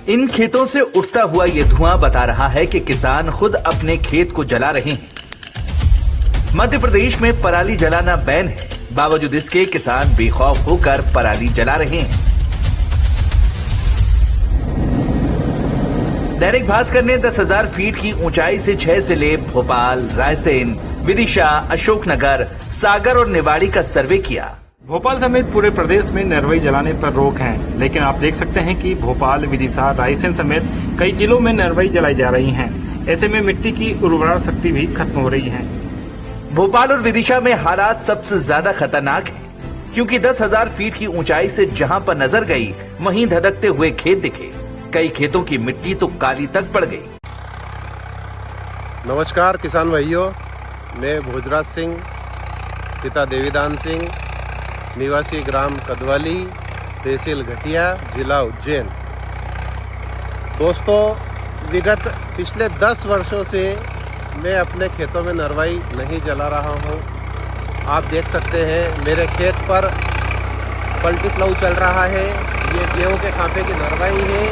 इन खेतों से उठता हुआ ये धुआं बता रहा है कि किसान खुद अपने खेत को जला रहे हैं। मध्य प्रदेश में पराली जलाना बैन है, बावजूद इसके किसान बेखौफ होकर पराली जला रहे हैं। दैनिक भास्कर ने 10,000 फीट की ऊंचाई से 6 जिले भोपाल, रायसेन, विदिशा, अशोकनगर, सागर और निवाड़ी का सर्वे किया। भोपाल समेत पूरे प्रदेश में नरवई जलाने पर रोक है, लेकिन आप देख सकते हैं कि भोपाल, विदिशा, रायसेन समेत कई जिलों में नरवई जलाई जा रही हैं। ऐसे में मिट्टी की उर्वरा शक्ति भी खत्म हो रही है। भोपाल और विदिशा में हालात सबसे ज्यादा खतरनाक है, क्योंकि 10,000 फीट की ऊंचाई से जहां पर नजर गई वहीं धधकते हुए खेत दिखे। कई खेतों की मिट्टी तो काली तक पड़ गई। नमस्कार किसान भाइयों, मैं भोजराज सिंह, पिता देवीदान सिंह, निवासी ग्राम कदवाली, तहसील घटिया, जिला उज्जैन। दोस्तों, विगत पिछले 10 वर्षों से मैं अपने खेतों में नरवाई नहीं जला रहा हूं। आप देख सकते हैं मेरे खेत पर पलटी प्लाऊ चल रहा है। ये गेहूं के खांपे की नरवाई है।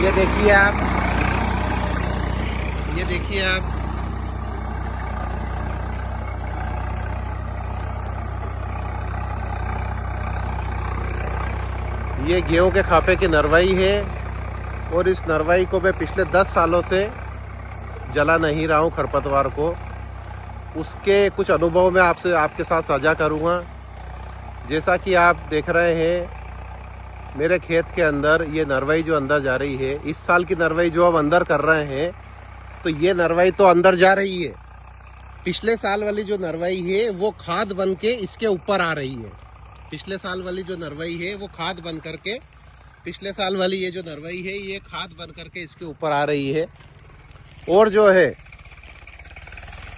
ये देखिए आप, ये देखिए आप, ये गेहूं के खापे की नरवाई है। और इस नरवाई को मैं पिछले 10 सालों से जला नहीं रहा हूं खरपतवार को। उसके कुछ अनुभव मैं आपके साथ साझा करूंगा। जैसा कि आप देख रहे हैं मेरे खेत के अंदर ये नरवाई जो अंदर जा रही है, इस साल की नरवाई जो हम अंदर कर रहे हैं, तो ये नरवाई तो अंदर जा रही है। पिछले साल वाली जो नरवाई है वो खाद बन के इसके ऊपर आ रही है। पिछले साल वाली जो नरवाई है वो खाद बन करके, पिछले साल वाली ये जो नरवाई है ये खाद बन करके इसके ऊपर आ रही है। और जो है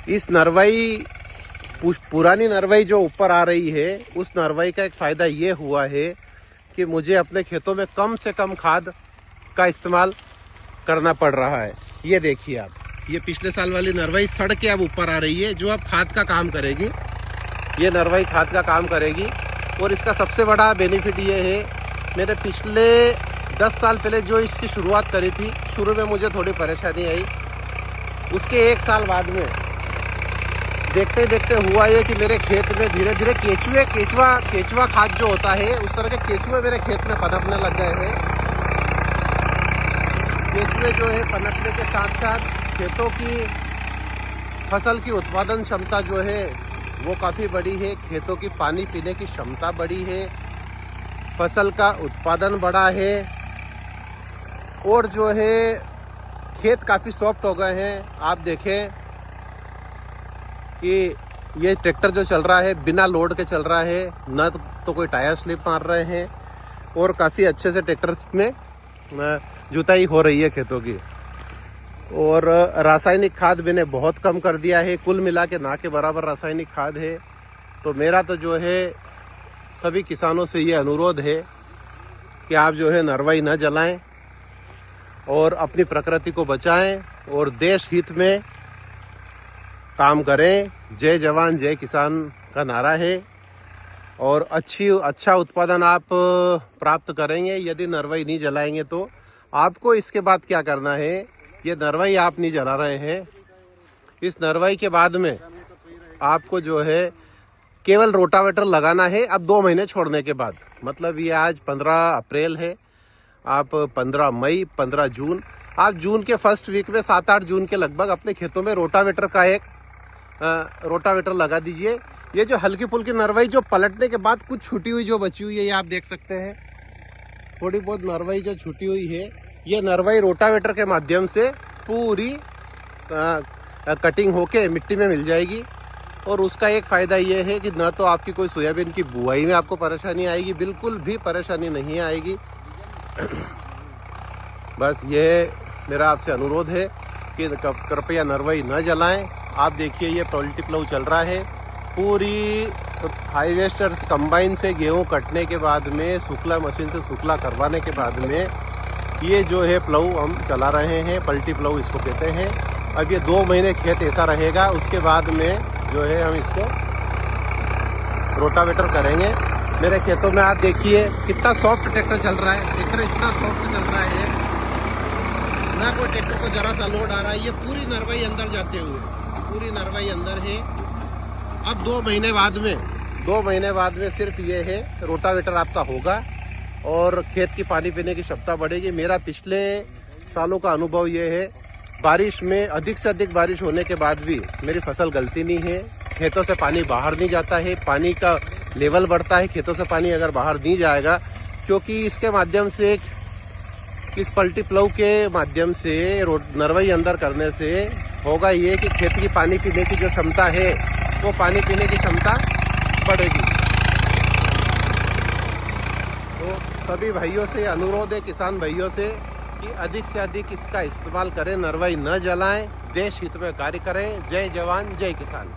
इस नरवाई, पुरानी नरवाई जो ऊपर आ रही है, उस नरवाई का एक फायदा ये हुआ है कि मुझे अपने खेतों में कम से कम खाद का इस्तेमाल करना पड़ रहा है। ये देखिए आप, ये पिछले साल वाली नरवाई सड़ के अब ऊपर आ रही है, जो अब खाद का काम करेगी। ये नरवाई खाद का काम करेगी। और इसका सबसे बड़ा बेनिफिट ये है, मैंने पिछले 10 साल पहले जो इसकी शुरुआत करी थी, शुरू में मुझे थोड़ी परेशानी आई। उसके 1 साल बाद में देखते देखते हुआ ये कि मेरे खेत में धीरे धीरे केचुआ खाद जो होता है, उस तरह के केचुए मेरे खेत में पनपने लग गए हैं। केचुए जो है पनपने के साथ साथ खेतों की फसल की उत्पादन क्षमता जो है वो काफ़ी बड़ी है। खेतों की पानी पीने की क्षमता बड़ी है, फसल का उत्पादन बढ़ा है। और जो है खेत काफ़ी सॉफ्ट हो गए हैं। आप देखें कि ये ट्रैक्टर जो चल रहा है बिना लोड के चल रहा है, न तो कोई टायर स्लिप मार रहे हैं, और काफ़ी अच्छे से ट्रैक्टर में जुताई हो रही है खेतों की। और रासायनिक खाद मैंने बहुत कम कर दिया है, कुल मिला के ना के बराबर रासायनिक खाद है। तो मेरा तो जो है सभी किसानों से ये अनुरोध है कि आप जो है नरवाई न जलाएं और अपनी प्रकृति को बचाएं और देश हित में काम करें। जय जवान जय किसान का नारा है और अच्छा उत्पादन आप प्राप्त करेंगे यदि नरवाई नहीं जलाएंगे। तो आपको इसके बाद क्या करना है, ये नरवाई आप नहीं जला रहे हैं, इस नरवाई के बाद में आपको जो है केवल रोटावेटर लगाना है। अब 2 महीने छोड़ने के बाद, मतलब ये आज 15 अप्रैल है, आप 15 मई, 15 जून, आप जून के फर्स्ट वीक में 7-8 जून के लगभग अपने खेतों में रोटावेटर का एक रोटावेटर लगा दीजिए। ये जो हल्की फुल्की नरवाई जो पलटने के बाद कुछ छूटी हुई जो बची हुई है, ये आप देख सकते हैं, थोड़ी बहुत नरवाई जो छूटी हुई है, ये नरवाई रोटावेटर के माध्यम से पूरी कटिंग होके मिट्टी में मिल जाएगी। और उसका एक फ़ायदा ये है कि न तो आपकी कोई सोयाबीन की बुआई में आपको परेशानी आएगी, बिल्कुल भी परेशानी नहीं आएगी। बस ये मेरा आपसे अनुरोध है कि कृपया नरवाई न जलाएं। आप देखिए ये पलटी प्लाऊ चल रहा है, पूरी हार्वेस्टर कंबाइन से गेहूं कटने के बाद में, सुखला मशीन से सुखला करवाने के बाद में ये जो है प्लाऊ हम चला रहे हैं, पलटी प्लाऊ इसको कहते हैं। अब ये 2 महीने खेत ऐसा रहेगा, उसके बाद में जो है हम इसको रोटावेटर करेंगे। मेरे खेतों में आप देखिए कितना सॉफ्ट ट्रैक्टर चल रहा है, ट्रैक्टर इतना सॉफ्ट चल रहा है ना कोई ट्रैक्टर को जरा सा लोड आ रहा है। ये पूरी नरवाई अंदर जाते हुए, पूरी नरवाई अंदर है। अब 2 महीने बाद में सिर्फ ये है रोटावेटर आपका होगा और खेत की पानी पीने की क्षमता बढ़ेगी। मेरा पिछले सालों का अनुभव ये है, बारिश में अधिक से अधिक बारिश होने के बाद भी मेरी फसल गलती नहीं है। खेतों से पानी बाहर नहीं जाता है, पानी का लेवल बढ़ता है। खेतों से पानी अगर बाहर नहीं जाएगा, क्योंकि इसके माध्यम से, इस पल्टी प्लव के माध्यम से नरवाई अंदर करने से होगा ये कि खेत की पानी पीने की जो क्षमता है, वो पानी पीने की क्षमता बढ़ेगी। तो सभी भाइयों से अनुरोध है, किसान भाइयों से, कि अधिक से अधिक इसका इस्तेमाल करें, नरवाई न जलाएं, देश हित में कार्य करें। जय जवान जय किसान।